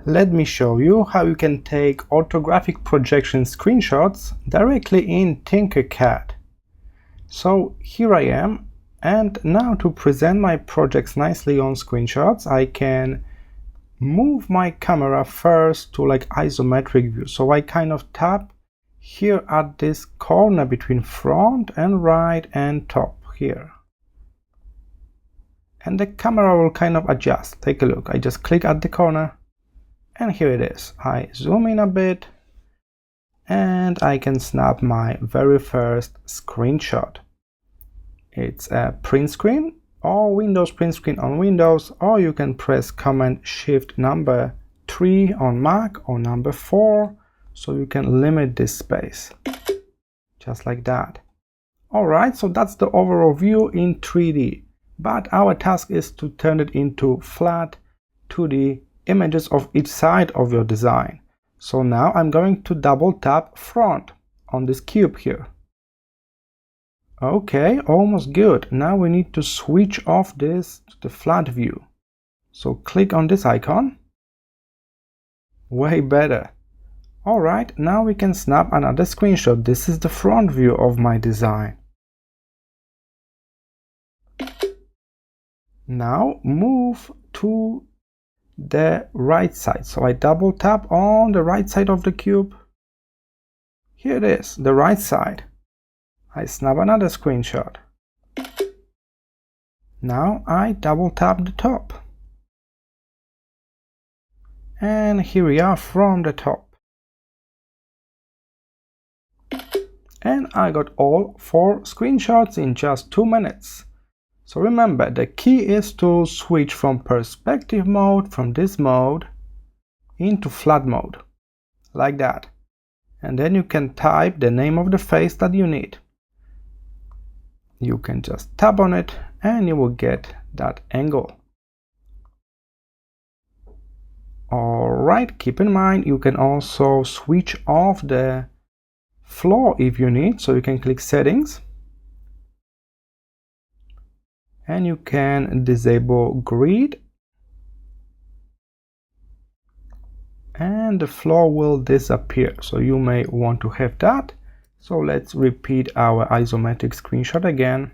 Let me show you how you can take orthographic projection screenshots directly in TinkerCAD. So here I am, and now to present my projects nicely on screenshots, I can move my camera first to like isometric view. So I kind of tap here at this corner between front and right and top here. And the camera will kind of adjust. Take a look. I just click at the corner. And here it is. I zoom in a bit and I can snap my very first screenshot. It's a print screen or Windows print screen on Windows, or you can press Command Shift number 3 on Mac or number 4, so you can limit this space. Just like that. Alright, so that's the overall view in 3D. But our task is to turn it into flat 2D images of each side of your design. So now I'm going to double tap front on this cube here. Okay, almost good. Now we need to switch off this to the flat view. So click on this icon. Way better. Alright, now we can snap another screenshot. This is the front view of my design. Now move to the right side. So I double tap on the right side of the cube. Here it is, the right side. I snap another screenshot. Now I double tap the top. And here we are from the top. And I got all 4 screenshots in just 2 minutes. So remember, the key is to switch from perspective mode, from this mode, into flat mode, like that. And then you can type the name of the face that you need. You can just tap on it and you will get that angle. Alright, keep in mind you can also switch off the floor if you need, so you can click settings. And you can disable grid and the floor will disappear, so you may want to have that. So let's repeat our isometric screenshot again,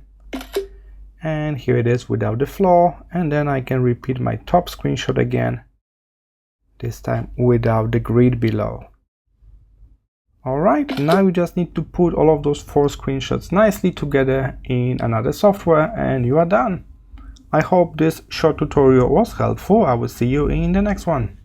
and here it is without the floor, and then I can repeat my top screenshot again, this time without the grid below. Alright, now you just need to put all of those 4 screenshots nicely together in another software and you are done. I hope this short tutorial was helpful. I will see you in the next one.